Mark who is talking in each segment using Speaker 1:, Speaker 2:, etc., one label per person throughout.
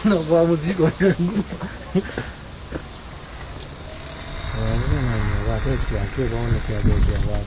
Speaker 1: No vamos ir correndo. Vai ter que aqui vamos que agora.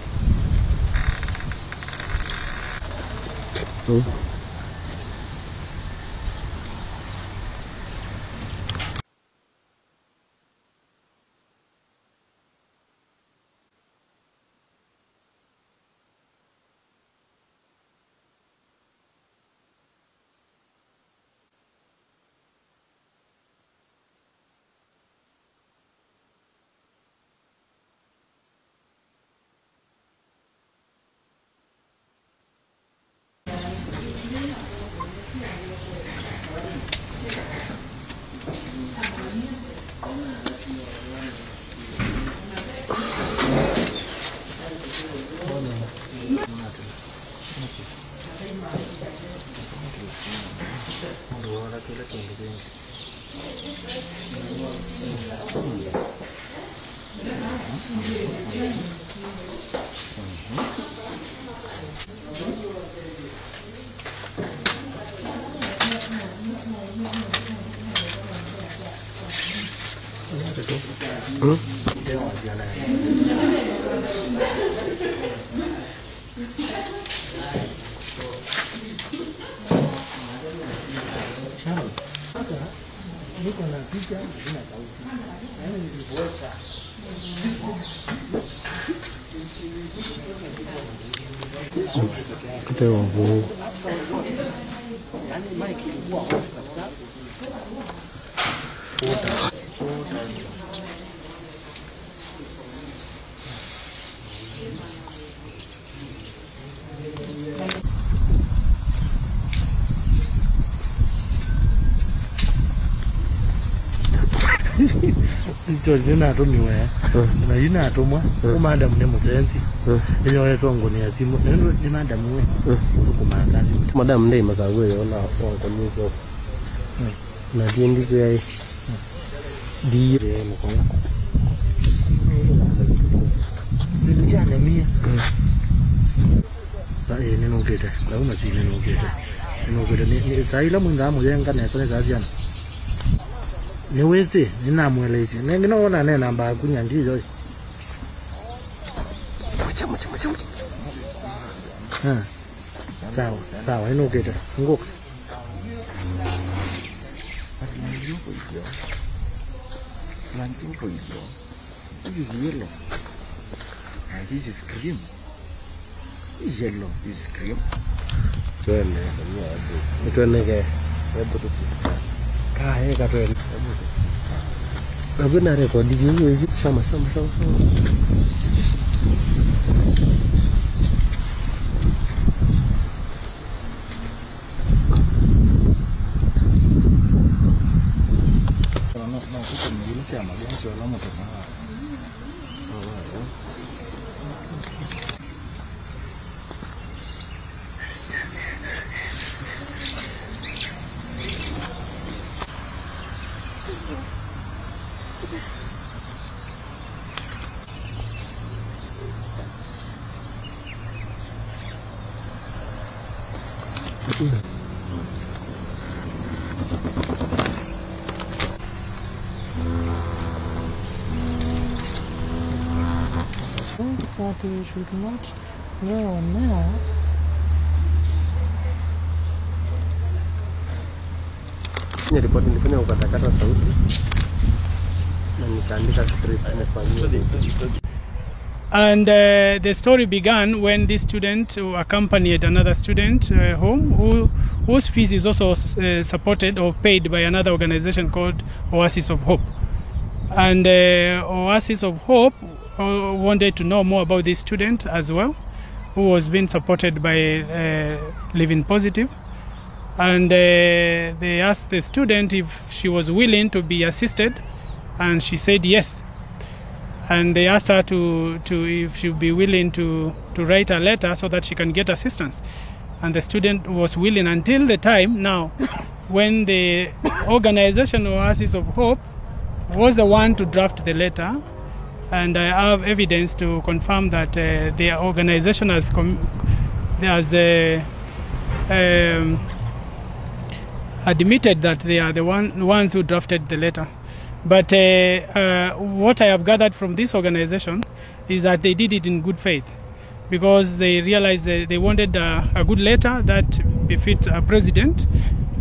Speaker 1: George na to miwe na yina to mwa ko madam ne mutenzi iyo yeso ngoni asimu ni madam we ko madam ndai masawe yo na ko nyuso na dindi ko ai di mo ko ni jana mia ba ni no gete la uma si ni no gete ni sai la mun ga mo yen kan ne so ne ga jan ni wese ni na mwelezi ne no na ne namba kunya ndizo sawa ino geta ngo this is cream. Yellow is cream. That we should not go now. Report nilifanya ukatakata sauti na nikaandika script nimefanyia. And the story began when this student accompanied another student home whose fees is also supported or paid by another organization called Oasis of Hope. And Oasis of Hope wanted to know more about this student as well, who was being supported by Living Positive. And they asked the student if she was willing to be assisted, and she said yes. And they asked her if she would be willing to write a letter so that she can get assistance. And the student was willing until the time now when the organization Oasis of Hope was the one to draft the letter, and I have evidence to confirm that their organization has admitted that they are the ones who drafted the letter. But what I have gathered from this organization is that they did it in good faith, because they realized that they wanted a good letter that befits a president,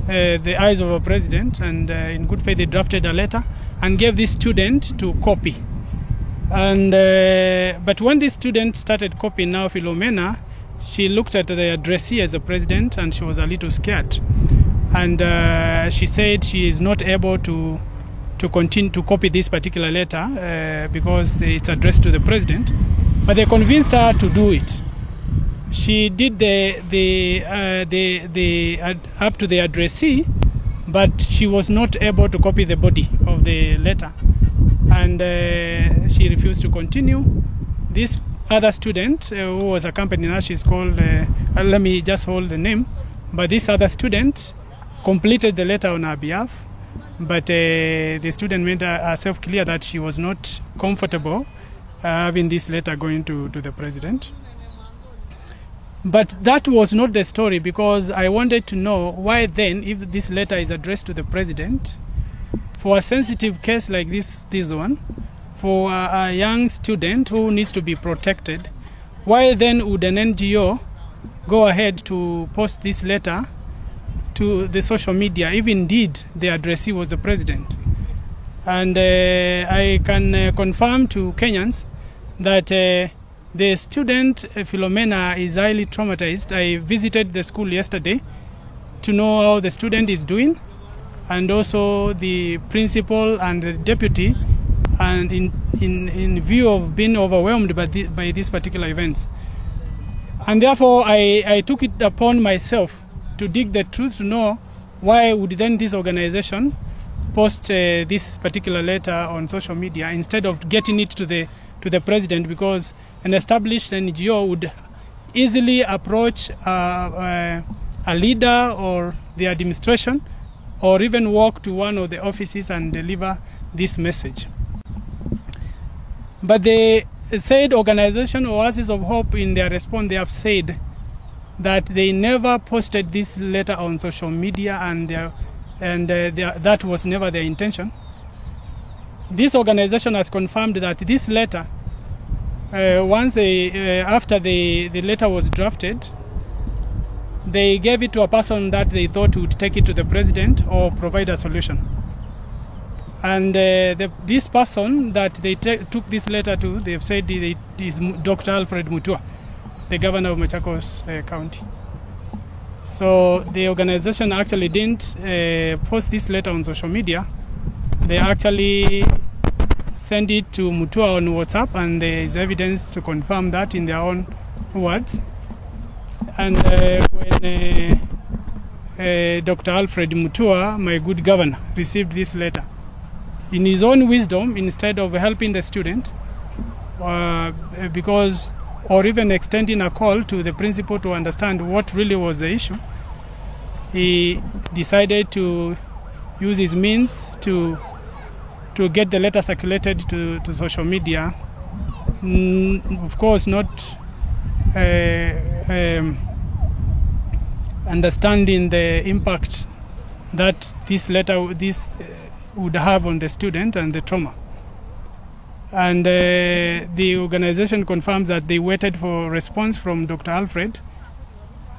Speaker 1: the eyes of a president, and in good faith they drafted a letter and gave this student to copy. And but when this student started copying now Philomena, she looked at the addressee as a president and she was a little scared. And she said she is not able to continue to copy this particular letter because it's addressed to the president. But they convinced her to do it. She did the up to the addressee, but she was not able to copy the body of the letter, and she refused to continue. This other student who was accompanying her, she's called, let me just hold the name, but this other student completed the letter on her behalf, but the student made herself clear that she was not comfortable having this letter going to the president. But that was not the story, because I wanted to know why then, if this letter is addressed to the president, for a sensitive case like this one, for a young student who needs to be protected, why then would an NGO go ahead to post this letter to the social media, if indeed the addressee was the president? And I can confirm to Kenyans that the student Philomena is highly traumatized. I visited the school yesterday to know how the student is doing, and also the principal and the deputy, and in view of being overwhelmed by these particular events. And therefore I took it upon myself to dig the truth, to know why would then this organization post this particular letter on social media instead of getting it to the president, because an established NGO would easily approach a leader or the administration, or even walk to one of the offices and deliver this message. But the said organization Oasis of Hope, in their response, they have said that they never posted this letter on social media, and that was never their intention. This organization has confirmed that this letter, once after the letter was drafted, they gave it to a person that they thought would take it to the president or provide a solution. And this person that they took this letter to, they've said it is Dr. Alfred Mutua, the governor of Machakos County. So the organization actually didn't post this letter on social media. They actually sent it to Mutua on WhatsApp, and there is evidence to confirm that in their own words. And when Dr. Alfred Mutua, my good governor, received this letter, in his own wisdom, instead of helping the student, or even extending a call to the principal to understand what really was the issue, he decided to use his means to get the letter circulated to social media. Of course, not understanding the impact that this letter would have on the student and the trauma. And the organization confirms that they waited for response from Dr. Alfred.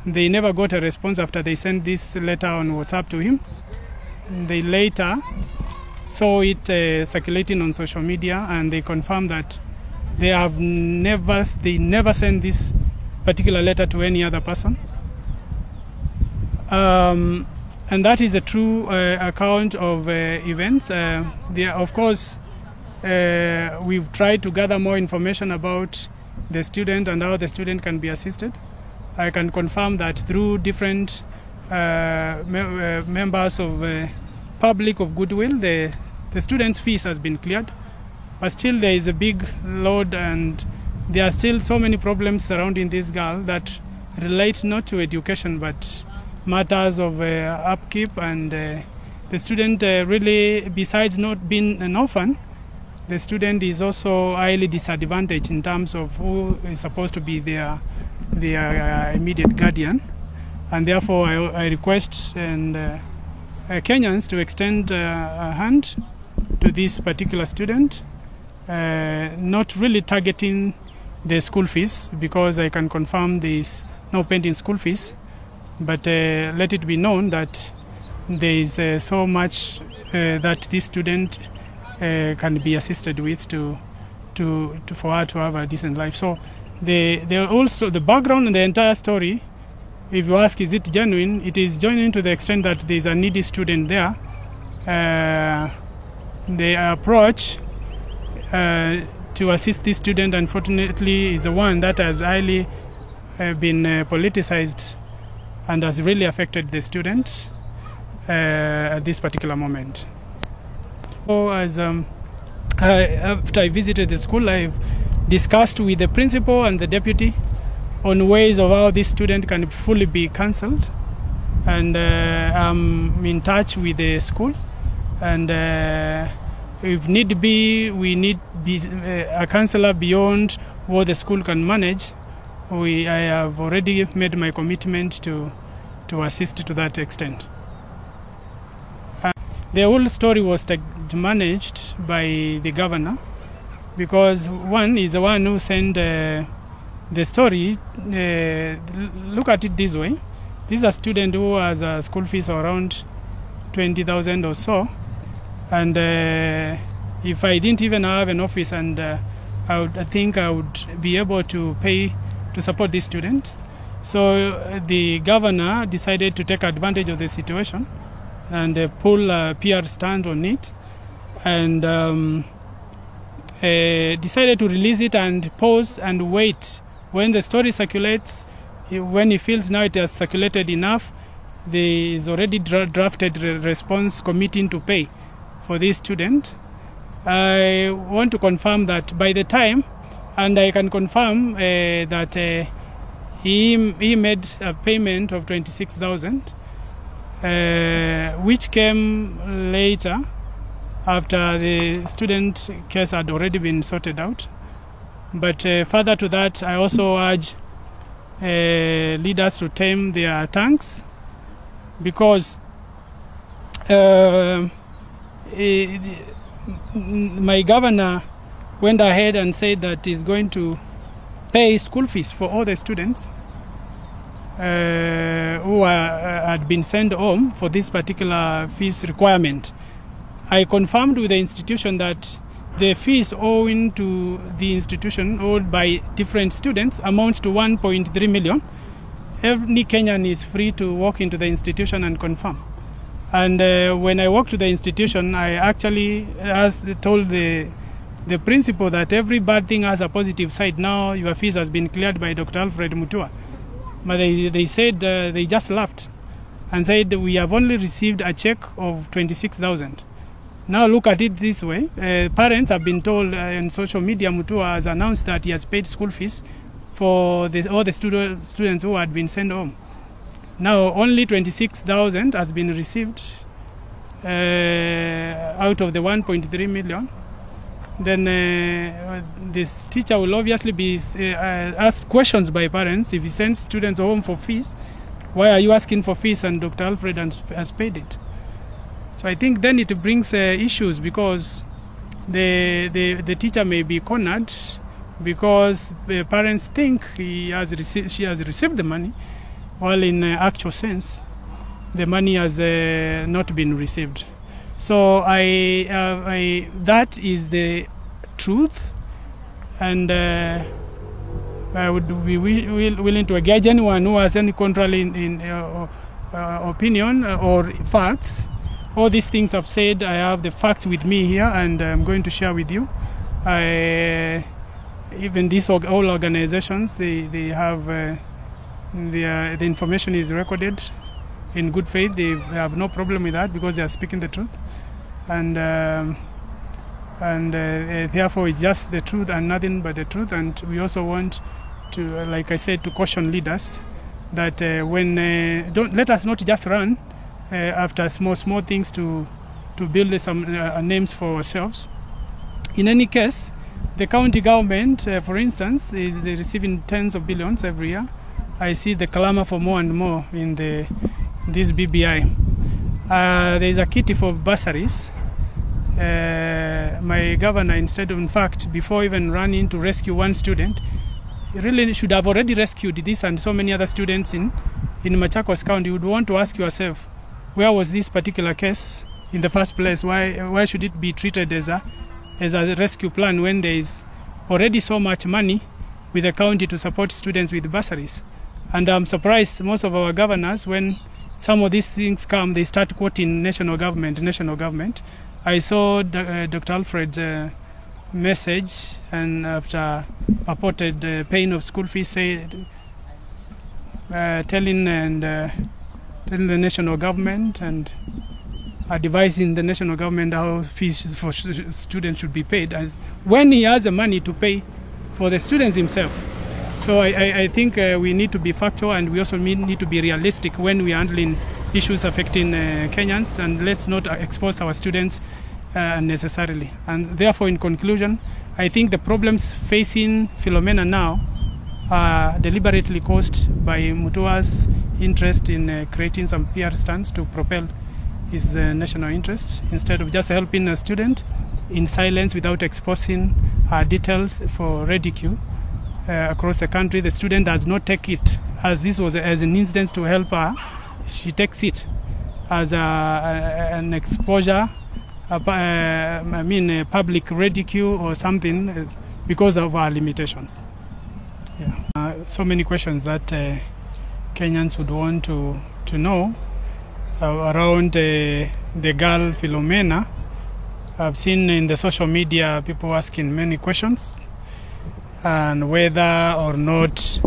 Speaker 1: They never got a response after they sent this letter on WhatsApp to him. They later saw it circulating on social media, and they confirmed that they never sent this particular letter to any other person. And that is a true account of events. Of course, we've tried to gather more information about the student and how the student can be assisted. I can confirm that through different members of public of goodwill, the student's fees has been cleared, but still there is a big load, and there are still so many problems surrounding this girl that relate not to education but matters of upkeep. And the student really, besides not being an orphan, the student is also highly disadvantaged in terms of who is supposed to be their immediate guardian, and therefore I request Kenyans to extend a hand to this particular student, not really targeting the school fees, because I can confirm there is no pending school fees, but let it be known that there is so much that this student can be assisted with for her to have a decent life. So the background and the entire story, if you ask is it genuine, it is genuine to the extent that there is a needy student there. The approach to assist this student, unfortunately, is the one that has highly been politicized and has really affected the student at this particular moment. So after I visited the school, I've discussed with the principal and the deputy on ways of how this student can fully be cancelled, and I'm in touch with the school, and if need be, we need a counsellor beyond what the school can manage. I have already made my commitment to assist to that extent. The whole story was managed by the governor, because one is the one who sent the story. Look at it this way. This is a student who has a school fees of around 20,000 or so, and if I didn't even have an office, and I think I would be able to pay to support this student. So the governor decided to take advantage of the situation and pull a PR stand on it, and decided to release it and pause and wait. When the story circulates, when he feels now it has circulated enough, there is already drafted response committing to pay for this student. I want to confirm that by the time, and I can confirm that he made a payment of 26,000, which came later after the student case had already been sorted out. But further to that, I also urge leaders to tame their tongues, because my governor went ahead and said that he's going to pay school fees for all the students who had been sent home for this particular fees requirement. I confirmed with the institution that the fees owing to the institution owed by different students amounts to 1.3 million. Every Kenyan is free to walk into the institution and confirm. And when I walked to the institution, I actually told the principal that every bad thing has a positive side. Now your fees has been cleared by Dr. Alfred Mutua. But they said, they just laughed and said, we have only received a check of 26,000. Now look at it this way. Parents have been told on social media, Mutua has announced that he has paid school fees for all the students who had been sent home. Now only 26,000 has been received out of the 1.3 million. Then this teacher will obviously be asked questions by parents. If he sends students home for fees, why are you asking for fees and Dr. Alfred has paid it? So I think then it brings issues, because the teacher may be cornered, because the parents think she has received the money, while in actual sense the money has not been received. So that is the truth, and I would be willing to engage anyone who has any contrary opinion or facts. All these things I've said, I have the facts with me here, and I'm going to share with you. Even these all organizations, they have the information is recorded in good faith. They have no problem with that, because they are speaking the truth, and therefore it's just the truth and nothing but the truth. And we also want to, like I said, to caution leaders that don't let us not just run after small things to build some names for ourselves. In any case, the county government, for instance, is receiving tens of billions every year. I see the clamor for more and more in this BBI. There is a kitty for bursaries. My governor, in fact, before even running to rescue one student, really should have already rescued this and so many other students in Machakos County. You would want to ask yourself, where was this particular case in the first place? Why should it be treated as a rescue plan when there is already so much money with the county to support students with bursaries? And I'm surprised most of our governors, when some of these things come, they start quoting national government. I saw Dr. Alfred's message, and after purported paying of school fees, telling the national government and advising the national government how fees for students should be paid, as when he has the money to pay for the students himself. So I think we need to be factual, and we also need to be realistic when we are handling issues affecting Kenyans, and let's not expose our students unnecessarily. And therefore, in conclusion, I think the problems facing Philomena now are deliberately caused by Mutua's interest in creating some PR stunts to propel his national interest, instead of just helping a student in silence without exposing details for ridicule across the country. The student does not take it as this was as an incident to help her. She takes it as an exposure, public ridicule or something because of our limitations. Yeah. So many questions that Kenyans would want to know around the girl Philomena. I've seen in the social media people asking many questions, and whether or not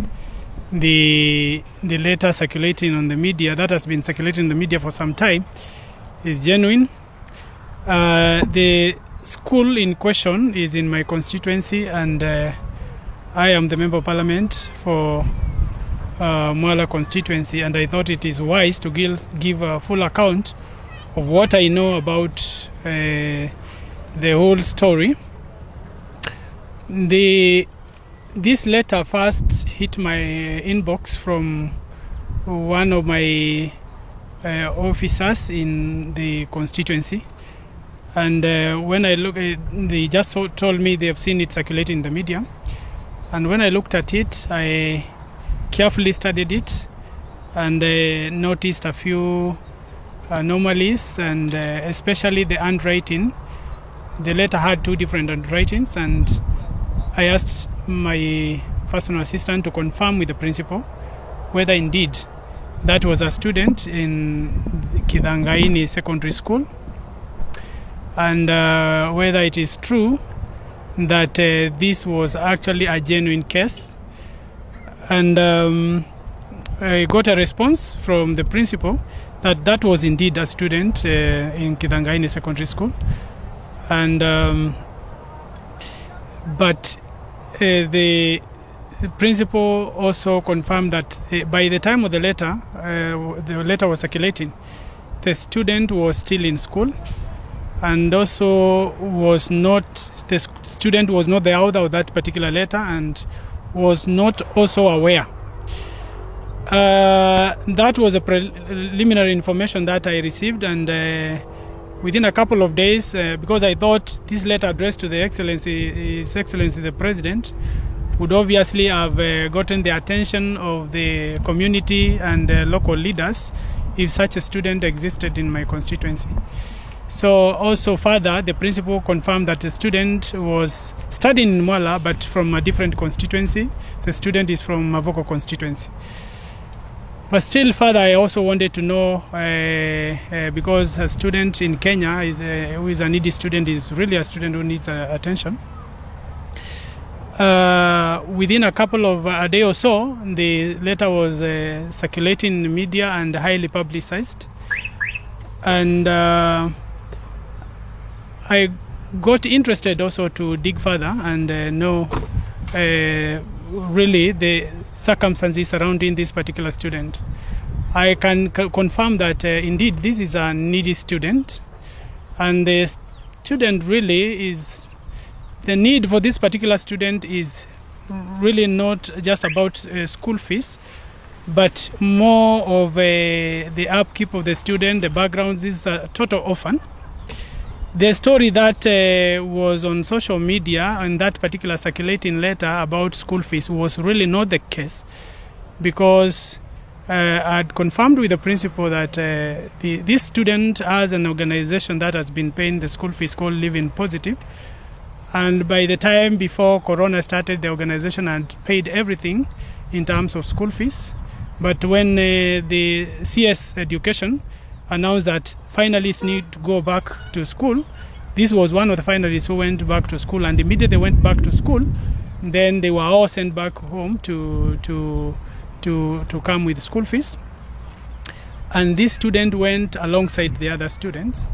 Speaker 1: the letter circulating on the media, that has been circulating in the media for some time, is genuine. The school in question is in my constituency, and I am the Member of Parliament for Mwala constituency, and I thought it is wise to give a full account of what I know about the whole story. This letter first hit my inbox from one of my officers in the constituency, and when I look, they just told me they have seen it circulating in the media, and when I looked at it, I carefully studied it and noticed a few anomalies, and especially the handwriting. The letter had two different handwritings, and I asked my personal assistant to confirm with the principal whether indeed that was a student in Kidangaini Secondary School, and whether it is true that this was actually a genuine case. And I got a response from the principal that was indeed a student in Kidangaini Secondary School, and but the principal also confirmed that by the time of the letter was circulating, the student was still in school, and also the student was not the author of that particular letter, and was not also aware. That was a preliminary information that I received, and within a couple of days, because I thought this letter addressed to His Excellency the President would obviously have gotten the attention of the community and local leaders if such a student existed in my constituency. So also further, the principal confirmed that the student was studying in Mwala, but from a different constituency. The student is from Mavoko constituency. But still further, I also wanted to know, because a student in Kenya who is a needy student is really a student who needs attention. Within a couple of a day or so, the letter was circulating in the media and highly publicized. And I got interested also to dig further and know really the circumstances surrounding this particular student. I can confirm that indeed this is a needy student, and the student really is the need for this particular student is really not just about school fees, but more of the upkeep of the student, the background. This is a total orphan. The story that was on social media and that particular circulating letter about school fees was really not the case, because I'd confirmed with the principal that this student has an organization that has been paying the school fees called Living Positive. And by the time before Corona started, the organization had paid everything in terms of school fees. But when the CS Education announced that finalists need to go back to school, this was one of the finalists who went back to school, and immediately they went back to school, then they were all sent back home to come with school fees. And this student went alongside the other students.